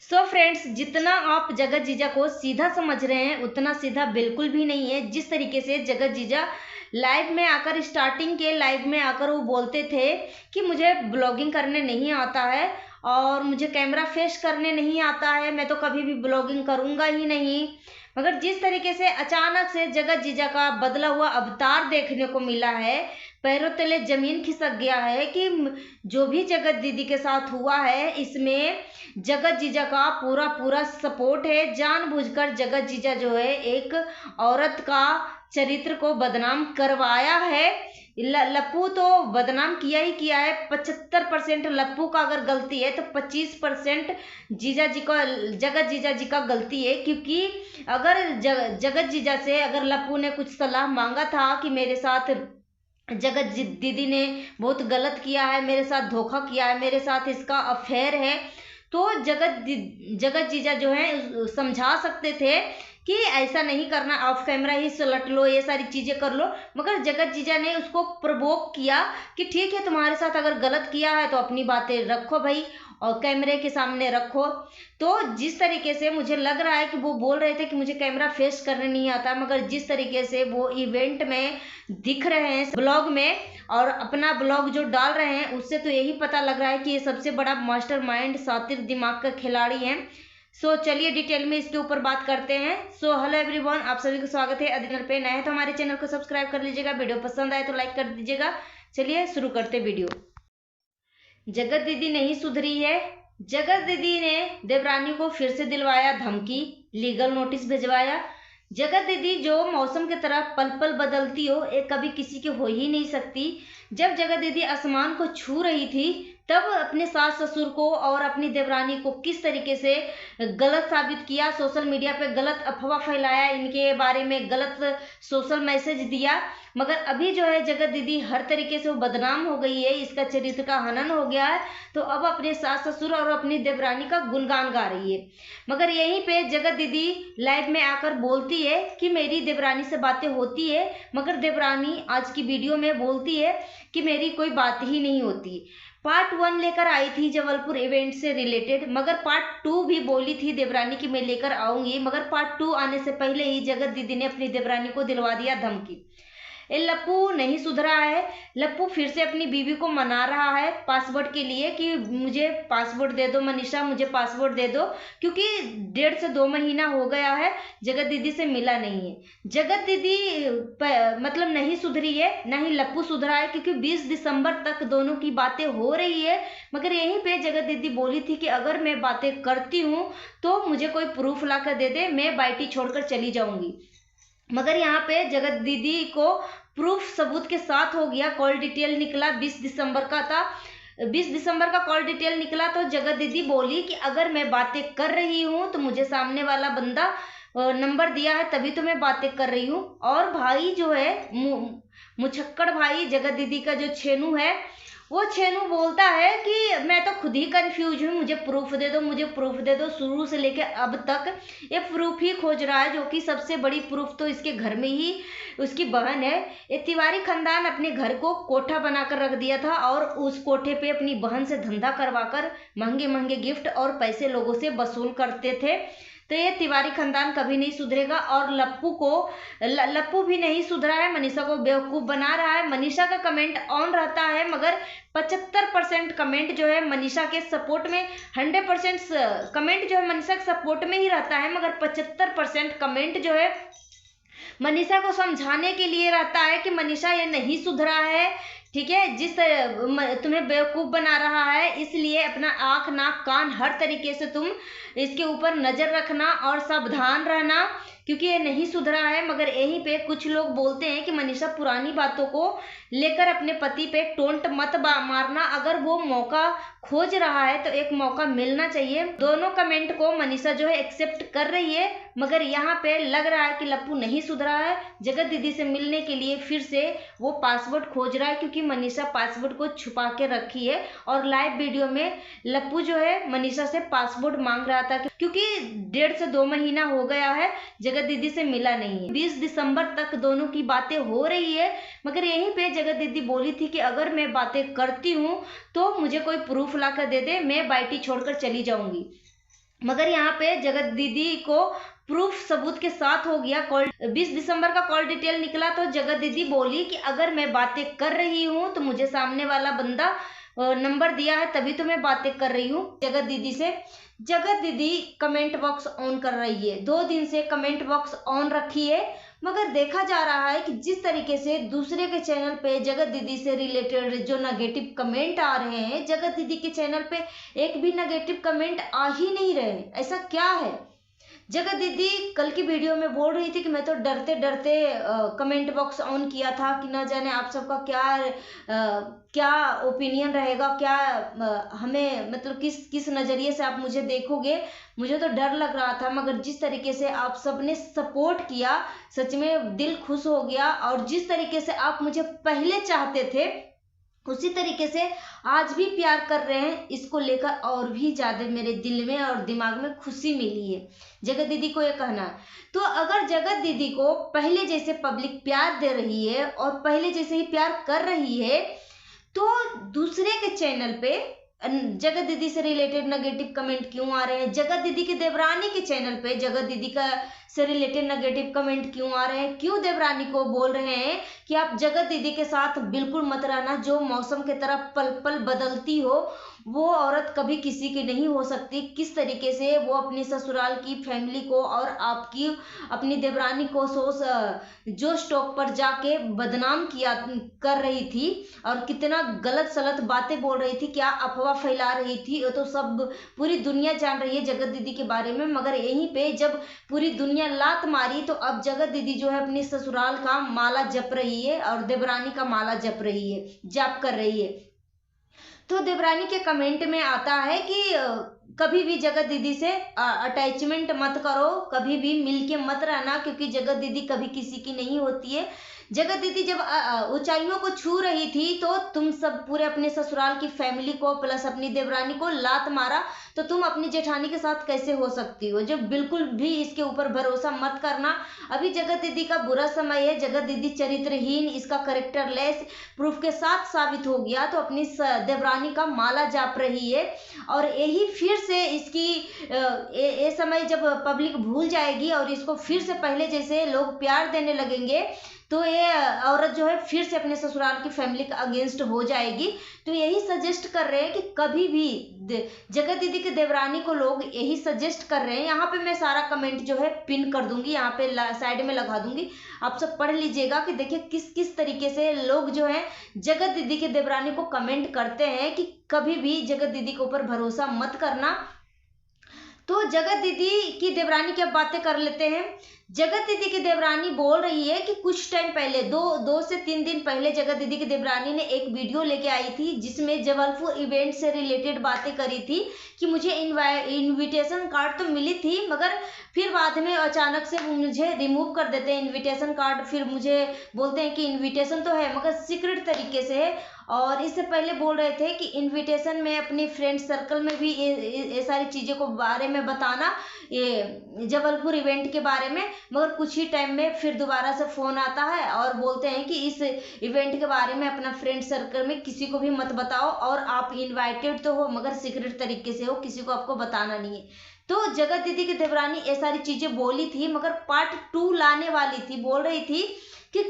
So friends, जितना आप जगत जीजा को सीधा समझ रहे हैं उतना सीधा बिल्कुल भी नहीं है। जिस तरीके से जगत जीजा लाइव में आकर, स्टार्टिंग के लाइव में आकर वो बोलते थे कि मुझे ब्लॉगिंग करने नहीं आता है और मुझे कैमरा फेस करने नहीं आता है, मैं तो कभी भी ब्लॉगिंग करूँगा ही नहीं। मगर जिस तरीके से अचानक से जगत जीजा का बदला हुआ अवतार देखने को मिला है, पैरों तले जमीन खिसक गया है कि जो भी जगत दीदी के साथ हुआ है इसमें जगत जीजा का पूरा पूरा सपोर्ट है। जानबूझकर जगत जीजा जो है एक औरत का चरित्र को बदनाम करवाया है। लप्पू तो बदनाम किया ही किया है। 75% लप्पू का अगर गलती है तो 25% जीजा जी का, जगत जीजा जी का गलती है। क्योंकि अगर जगत जीजा से अगर लप्पू ने कुछ सलाह मांगा था कि मेरे साथ जगत दीदी ने बहुत गलत किया है, मेरे साथ धोखा किया है, मेरे साथ इसका अफेयर है, तो जगत जीजा जो है समझा सकते थे कि ऐसा नहीं करना, ऑफ कैमरा ही सुलट लो, ये सारी चीजें कर लो। मगर जगत जीजा ने उसको प्रवोक किया कि ठीक है, तुम्हारे साथ अगर गलत किया है तो अपनी बातें रखो भाई और कैमरे के सामने रखो। तो जिस तरीके से मुझे लग रहा है कि वो बोल रहे थे कि मुझे कैमरा फेस करने नहीं आता, मगर जिस तरीके से वो इवेंट में दिख रहे हैं ब्लॉग में और अपना ब्लॉग जो डाल रहे हैं, उससे तो यही पता लग रहा है कि ये सबसे बड़ा मास्टरमाइंड, शातिर दिमाग का खिलाड़ी है। सो चलिए डिटेल में इसके ऊपर बात करते हैं। सो हेलो एवरीवन, आप सभी को स्वागत है। चैनल पे नए हैं तो हमारे चैनल को सब्सक्राइब कर लीजिएगा, वीडियो पसंद आए तो लाइक कर दीजिएगा। चलिए शुरू करते वीडियो। जगत दीदी नहीं सुधरी है। जगत दीदी ने देवरानी को फिर से दिलवाया धमकी, लीगल नोटिस भिजवाया। जगत दीदी जो मौसम की तरह पल पल बदलती हो, एक कभी किसी की हो ही नहीं सकती। जब जगत दीदी आसमान को छू रही थी तब अपने सास ससुर को और अपनी देवरानी को किस तरीके से गलत साबित किया, सोशल मीडिया पे गलत अफवाह फैलाया, इनके बारे में गलत सोशल मैसेज दिया। मगर अभी जो है जगत दीदी हर तरीके से वो बदनाम हो गई है, इसका चरित्र का हनन हो गया है, तो अब अपने सास ससुर और अपनी देवरानी का गुणगान गा रही है। मगर यहीं पे जगत दीदी लाइव में आकर बोलती है कि मेरी देवरानी से बातें होती है, मगर देवरानी आज की वीडियो में बोलती है कि मेरी कोई बात ही नहीं होती। पार्ट 1 लेकर आई थी जबलपुर इवेंट से रिलेटेड, मगर पार्ट 2 भी बोली थी देवरानी की मैं लेकर आऊंगी, मगर पार्ट 2 आने से पहले ही जगत दीदी ने अपनी देवरानी को दिलवा दिया धमकी। ये लप्पू नहीं सुधरा है। लप्पू फिर से अपनी बीवी को मना रहा है पासवर्ड के लिए कि मुझे पासवर्ड दे दो मनीषा, मुझे पासवर्ड दे दो, क्योंकि 1.5 से 2 महीना हो गया है जगत दीदी से मिला नहीं है। जगत दीदी मतलब नहीं सुधरी है, ना ही लप्पू सुधरा है, क्योंकि 20 दिसंबर तक दोनों की बातें हो रही है। मगर यहीं पे जगत दीदी बोली थी कि अगर मैं बातें करती हूँ तो मुझे कोई प्रूफ ला कर दे दे, मैं बाइटी छोड़कर चली जाऊंगी। मगर यहाँ पे जगत दीदी को प्रूफ सबूत के साथ हो गया। कॉल डिटेल निकला 20 दिसंबर का था, 20 दिसंबर का कॉल डिटेल निकला, तो जगत दीदी बोली कि अगर मैं बातें कर रही हूँ तो मुझे सामने वाला बंदा नंबर दिया है तभी तो मैं बातें कर रही हूँ। और भाई जो है मुछक्कड़ भाई जगत दीदी का जो छेनू है, वो छेनू बोलता है कि मैं तो खुद ही कंफ्यूज हूँ, मुझे प्रूफ दे दो, मुझे प्रूफ दे दो। शुरू से लेके अब तक ये प्रूफ ही खोज रहा है, जो कि सबसे बड़ी प्रूफ तो इसके घर में ही उसकी बहन है। ये तिवारी खानदान अपने घर को कोठा बनाकर रख दिया था और उस कोठे पे अपनी बहन से धंधा करवाकर महंगे महंगे गिफ्ट और पैसे लोगों से वसूल करते थे। तो ये तिवारी खानदान कभी नहीं सुधरेगा। और लप्पू भी नहीं सुधरा है, मनीषा को बेवकूफ़ बना रहा है। मनीषा का कमेंट ऑन रहता है, मगर 75% कमेंट जो है मनीषा के सपोर्ट में, 100% कमेंट जो है मनीषा के सपोर्ट में ही रहता है, मगर 75% कमेंट जो है मनीषा को समझाने के लिए रहता है कि मनीषा ये नहीं सुधरा है, ठीक है, जिस तुम्हें बेवकूफ़ बना रहा है, इसलिए अपना आँख नाक कान हर तरीके से तुम इसके ऊपर नज़र रखना और सावधान रहना, क्योंकि ये नहीं सुधरा है। मगर यहीं पे कुछ लोग बोलते हैं कि मनीषा पुरानी बातों को लेकर अपने पति पे टोंट मत मारना, अगर वो मौका खोज रहा है तो एक मौका मिलना चाहिए। दोनों कमेंट को मनीषा जो है एक्सेप्ट कर रही है, मगर यहाँ पे लग रहा है कि लप्पू नहीं सुधरा है। जगत दीदी से मिलने के लिए फिर से वो पासवर्ड खोज रहा है, क्योंकि मनीषा पासवर्ड को छुपा के रखी है और लाइव वीडियो में लप्पू जो है मनीषा से पासवर्ड मांग रहा था, क्योंकि 1.5 से 2 महीना हो गया है जगत दीदी से मिला नहीं है। 20 दिसंबर तक दोनों की बातें हो रही है, मगर यहीं पे जगत दीदी बोली थी कि अगर मैं बातें करती हूँ तो मुझे कोई प्रूफ ला कर दे दे, मैं बाइटी छोड़कर चली जाऊंगी। मगर यहाँ पे जगत दीदी को प्रूफ सबूत के साथ हो गया। कॉल 20 दिसंबर का कॉल डिटेल निकला तो जगत दीदी बोली कि अगर मैं बातें कर रही हूँ तो मुझे सामने वाला बंदा नंबर दिया है तभी तो मैं बातें कर रही हूँ जगत दीदी से। जगत दीदी कमेंट बॉक्स ऑन कर रही है, 2 दिन से कमेंट बॉक्स ऑन रखी है, मगर देखा जा रहा है कि जिस तरीके से दूसरे के चैनल पे जगत दीदी से रिलेटेड जो नेगेटिव कमेंट आ रहे हैं, जगत दीदी के चैनल पे एक भी नेगेटिव कमेंट आ ही नहीं रहे। ऐसा क्या है? जगत दीदी कल की वीडियो में बोल रही थी कि मैं तो डरते डरते कमेंट बॉक्स ऑन किया था कि ना जाने आप सबका क्या ओपिनियन रहेगा, क्या हमें मतलब किस नज़रिए से आप मुझे देखोगे, मुझे तो डर लग रहा था। मगर जिस तरीके से आप सबने सपोर्ट किया, सच में दिल खुश हो गया। और जिस तरीके से आप मुझे पहले चाहते थे उसी तरीके से आज भी प्यार कर रहे हैं, इसको लेकर और भी ज्यादा मेरे दिल में और दिमाग में खुशी मिली है। जगत दीदी को ये कहना है, तो अगर जगत दीदी को पहले जैसे पब्लिक प्यार दे रही है और पहले जैसे ही प्यार कर रही है, तो दूसरे के चैनल पे जगत दीदी से रिलेटेड नेगेटिव कमेंट क्यों आ रहे हैं? जगत दीदी के देवरानी के चैनल पे जगत दीदी का से रिलेटेड नेगेटिव कमेंट क्यों आ रहे हैं? क्यों देवरानी को बोल रहे हैं कि आप जगत दीदी के साथ बिल्कुल मत रहना, जो मौसम की तरह पल पल बदलती हो वो औरत कभी किसी की नहीं हो सकती। किस तरीके से वो अपनी ससुराल की फैमिली को और आपकी अपनी देवरानी को जो स्टॉक पर जाके बदनाम किया कर रही थी और कितना गलत सलत बातें बोल रही थी, क्या अफवाह फैला रही थी, वो तो सब पूरी दुनिया जान रही है जगत दीदी के बारे में। मगर यहीं पे जब पूरी दुनिया लात मारी तो अब जगत दीदी जो है अपनी ससुराल का माला जप रही है और देवरानी का माला जप रही है, जाप कर रही है। तो देवरानी के कमेंट में आता है कि कभी भी जगत दीदी से अटैचमेंट मत करो, कभी भी मिलके मत रहना, क्योंकि जगत दीदी कभी किसी की नहीं होती है। जगत दीदी जब ऊंचाइयों को छू रही थी तो तुम सब पूरे अपने ससुराल की फैमिली को प्लस अपनी देवरानी को लात मारा, तो तुम अपनी जेठानी के साथ कैसे हो सकती हो? जो बिल्कुल भी इसके ऊपर भरोसा मत करना। अभी जगत दीदी का बुरा समय है, जगत दीदी चरित्रहीन, इसका करेक्टर लेस प्रूफ के साथ साबित हो गया, तो अपनी देवरानी का माला जाप रही है। और यही फिर से इसकी ये समय जब पब्लिक भूल जाएगी और इसको फिर से पहले जैसे लोग प्यार देने लगेंगे, तो ये औरत जो है फिर से अपने ससुराल की फैमिली का अगेंस्ट हो जाएगी। तो यही सजेस्ट कर रहे हैं कि कभी भी जगत दीदी के देवरानी को लोग यही सजेस्ट कर रहे हैं। यहाँ पे मैं सारा कमेंट जो है पिन कर दूंगी, यहाँ पे साइड में लगा दूंगी, आप सब पढ़ लीजिएगा कि देखिए किस किस तरीके से लोग जो है जगत दीदी के देवरानी को कमेंट करते हैं कि कभी भी जगत दीदी के ऊपर भरोसा मत करना। तो जगत दीदी की देवरानी की अब बातें कर लेते हैं। जगत दीदी की देवरानी बोल रही है कि कुछ टाइम पहले 2 से 3 दिन पहले जगत दीदी की देवरानी ने एक वीडियो लेके आई थी जिसमें जबलपुर इवेंट से रिलेटेड बातें करी थी कि मुझे इनविटेशन कार्ड तो मिली थी, मगर फिर बाद में अचानक से मुझे रिमूव कर देते हैं इनविटेशन कार्ड। फिर मुझे बोलते हैं कि इनविटेशन तो है मगर सीक्रेट तरीके से है। और इससे पहले बोल रहे थे कि इनविटेशन में अपने फ्रेंड सर्कल में भी ये सारी चीज़ों को बारे में बताना, ये जबलपुर इवेंट के बारे में। मगर कुछ ही टाइम में फिर दोबारा से फ़ोन आता है और बोलते हैं कि इस इवेंट के बारे में अपना फ्रेंड सर्कल में किसी को भी मत बताओ, और आप इनवाइटेड तो हो मगर सीक्रेट तरीके से हो, किसी को आपको बताना नहीं है। तो जगत दीदी की देवरानी ये सारी चीज़ें बोली थी, मगर पार्ट 2 लाने वाली थी। बोल रही थी कि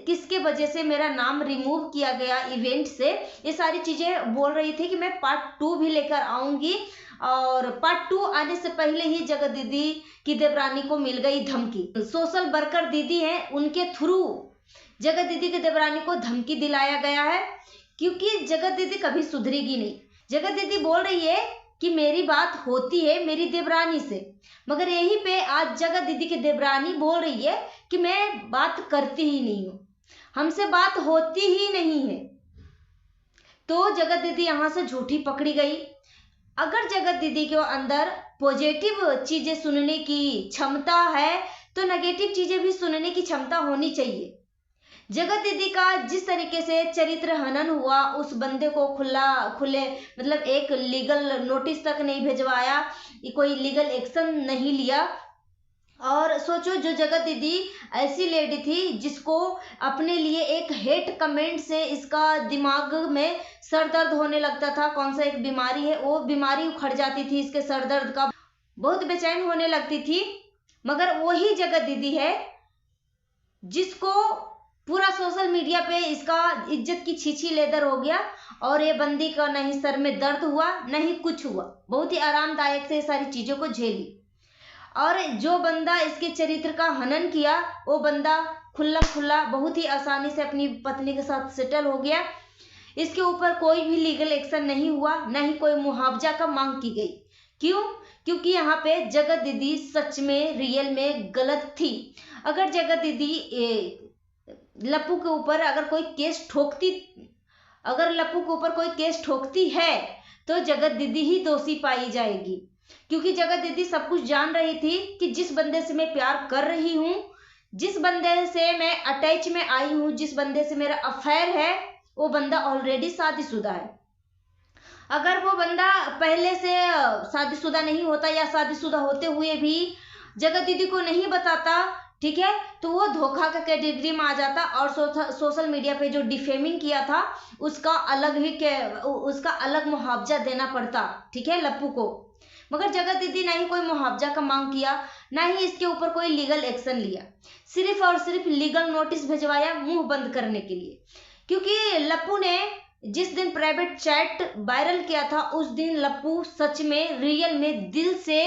किसके वजह से मेरा नाम रिमूव किया गया इवेंट से, ये सारी चीज़ें बोल रही थी कि मैं पार्ट 2 भी लेकर आऊँगी। और पार्ट 2 आने से पहले ही जगत दीदी की देवरानी को मिल गई धमकी। सोशल वर्कर दीदी हैं, उनके थ्रू जगत दीदी की देवरानी को धमकी दिलाया गया है, क्योंकि जगत दीदी कभी सुधरेगी नहीं। जगत दीदी बोल रही है कि मेरी बात होती है मेरी देवरानी से, मगर यहीं पे आज जगत दीदी की देवरानी बोल रही है कि मैं बात करती ही नहीं हूँ, हमसे बात होती ही नहीं है। तो जगत दीदी यहाँ से झूठी पकड़ी गई। अगर जगत दीदी के अंदर पॉजिटिव चीजें सुनने की क्षमता है तो नेगेटिव चीजें भी सुनने की क्षमता होनी चाहिए। जगत दीदी का जिस तरीके से चरित्र हनन हुआ, उस बंदे को खुले मतलब एक लीगल नोटिस तक नहीं भिजवाया, कोई लीगल एक्शन नहीं लिया, और सोचो, जो जगत दीदी ऐसी लेडी थी जिसको अपने लिए एक हेट कमेंट से इसका दिमाग में सर दर्द होने लगता था, कौन सा एक बीमारी है, वो बीमारी उखड़ जाती थी इसके सर दर्द का, बहुत बेचैन होने लगती थी। मगर वही जगत दीदी है जिसको पूरा सोशल मीडिया पे इसका इज्जत की छीछी लेदर हो गया, और ये बंदी का नहीं सर में दर्द हुआ नहीं कुछ हुआ, बहुत ही आरामदायक से सारी चीजों को झेली। और जो बंदा इसके चरित्र का हनन किया वो बंदा खुल्लम खुल्ला बहुत ही आसानी से अपनी पत्नी के साथ सेटल हो गया। इसके ऊपर कोई भी लीगल एक्शन नहीं हुआ, न ही कोई मुआवजा का मांग की गई। क्यों? क्योंकि यहाँ पे जगत दीदी सच में रियल में गलत थी। अगर जगत दीदी लप्पू के ऊपर अगर कोई केस ठोकती, अगर लप्पू के ऊपर कोई केस ठोकती है तो जगत दीदी ही दोषी पाई जाएगी, क्योंकि जगत दीदी सब कुछ जान रही थी कि जिस बंदे से मैं प्यार कर रही हूँ, जिस बंदे से मैं अटैच में आई हूँ, जिस बंदे से मेरा अफेयर है, वो बंदा ऑलरेडी शादीशुदा है। अगर वो बंदा पहले से शादीशुदा नहीं होता या शादीशुदा होते हुए भी जगत दीदी को नहीं बताता, ठीक है, तो वो धोखा का कैटेगरी में आ जाता और सोशल मीडिया पे जो डिफेमिंग किया था उसका अलग मुआवजा देना पड़ता, ठीक है, लप्पू को। मगर जगत दीदी ना ही कोई मुआवजा का मांग किया, ना ही इसके ऊपर कोई लीगल एक्शन लिया, सिर्फ और सिर्फ लीगल नोटिस भिजवाया मुंह बंद करने के लिए। क्योंकि लप्पू ने जिस दिन प्राइवेट चैट वायरल किया था उस दिन लप्पू सच में रियल में दिल से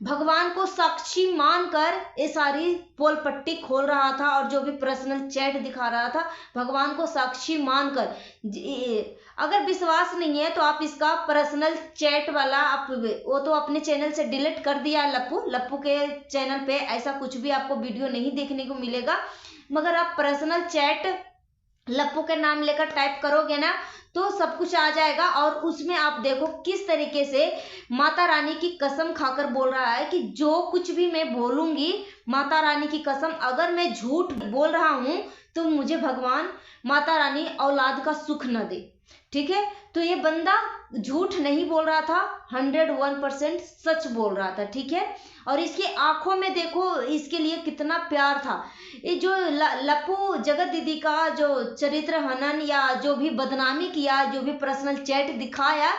भगवान को साक्षी मानकर ये सारी पोल पट्टी खोल रहा था, और जो भी पर्सनल चैट दिखा रहा था भगवान को साक्षी मानकर। अगर विश्वास नहीं है तो आप इसका पर्सनल चैट वाला वो तो अपने चैनल से डिलीट कर दिया है लप्पू के चैनल पे ऐसा कुछ भी आपको वीडियो नहीं देखने को मिलेगा। मगर आप पर्सनल चैट लप्पू के नाम लेकर टाइप करोगे ना तो सब कुछ आ जाएगा, और उसमें आप देखो किस तरीके से माता रानी की कसम खाकर बोल रहा है कि जो कुछ भी मैं बोलूंगी, माता रानी की कसम, अगर मैं झूठ बोल रहा हूं तो मुझे भगवान माता रानी औलाद का सुख न दे, ठीक है। तो ये बंदा झूठ नहीं बोल रहा था, 101% सच बोल रहा था, ठीक है। और इसकी आंखों में देखो इसके लिए कितना प्यार था। ये जो लप्पू जगत दीदी का जो चरित्र हनन या जो भी बदनामी किया, जो भी पर्सनल चैट दिखाया,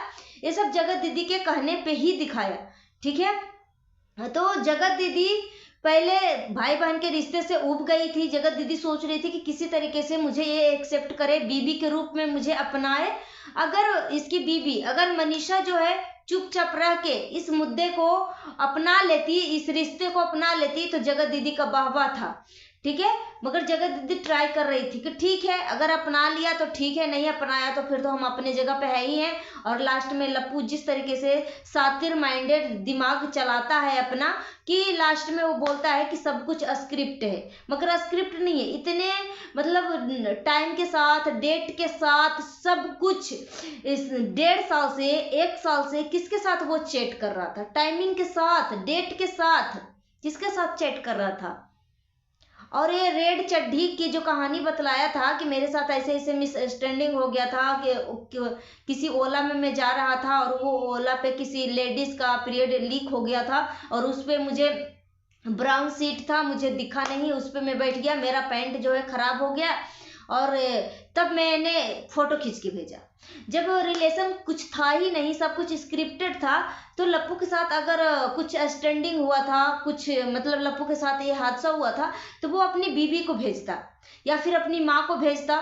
ये सब जगत दीदी के कहने पे ही दिखाया, ठीक है। तो जगत दीदी पहले भाई बहन के रिश्ते से उब गई थी। जगत दीदी सोच रही थी कि किसी तरीके से मुझे ये एक्सेप्ट करे, बीबी के रूप में मुझे अपनाए। अगर इसकी बीबी, अगर मनीषा जो है चुपचाप रह के इस मुद्दे को अपना लेती, इस रिश्ते को अपना लेती, तो जगत दीदी का वाहवाह था, ठीक है। मगर जगत दीदी ट्राई कर रही थी कि ठीक है, अगर अपना लिया तो ठीक है, नहीं अपनाया तो फिर तो हम अपने जगह पे है ही हैं। और लास्ट में लप्पू जिस तरीके से सातिर माइंडेड दिमाग चलाता है अपना, कि लास्ट में वो बोलता है कि सब कुछ स्क्रिप्ट है, मगर स्क्रिप्ट नहीं है। इतने मतलब टाइम के साथ, डेट के साथ, सब कुछ इस 1.5 साल से 1 साल से किसके साथ वो चैट कर रहा था, टाइमिंग के साथ, डेट के साथ, किसके साथ चैट कर रहा था। और ये रेड चड्ढी की जो कहानी बतलाया था कि मेरे साथ ऐसे ऐसे मिसअंडरस्टैंडिंग हो गया था कि किसी ओला में मैं जा रहा था और वो ओला पे किसी लेडीज का पीरियड लीक हो गया था, और उस पे मुझे ब्राउन सीट था, मुझे दिखा नहीं, उस पे मैं बैठ गया, मेरा पैंट जो है खराब हो गया, और तब मैंने फोटो खींच के भेजा। जब रिलेशन कुछ था ही नहीं, सब कुछ स्क्रिप्टेड था, तो लप्पू के साथ अगर कुछ स्टैंडिंग हुआ था, कुछ मतलब लप्पू के साथ ये हादसा हुआ था, तो वो अपनी बीबी को भेजता या फिर अपनी माँ को भेजता।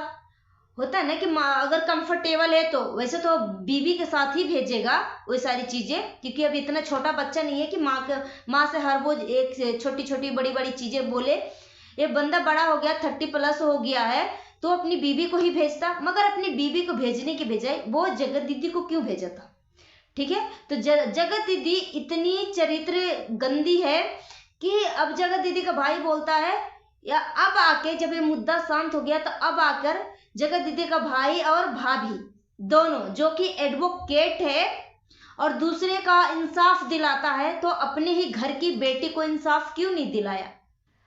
होता है ना कि माँ अगर कंफर्टेबल है तो वैसे तो बीबी के साथ ही भेजेगा वो सारी चीजें, क्योंकि अब इतना छोटा बच्चा नहीं है कि माँ से हर रोज एक छोटी छोटी बड़ी बड़ी चीजें बोले। ये बंदा बड़ा हो गया, 30+ हो गया है, तो अपनी बीबी को ही भेजता। मगर अपनी बीबी को भेजने के बजाय वो जगत दीदी को क्यों भेजा था, ठीक है। तो जगत दीदी इतनी चरित्र गंदी है कि अब जगत दीदी का भाई बोलता है, या अब आके जब ये मुद्दा शांत हो गया तो अब आकर जगत दीदी का भाई और भाभी दोनों, जो कि एडवोकेट है और दूसरे का इंसाफ दिलाता है, तो अपने ही घर की बेटी को इंसाफ क्यों नहीं दिलाया।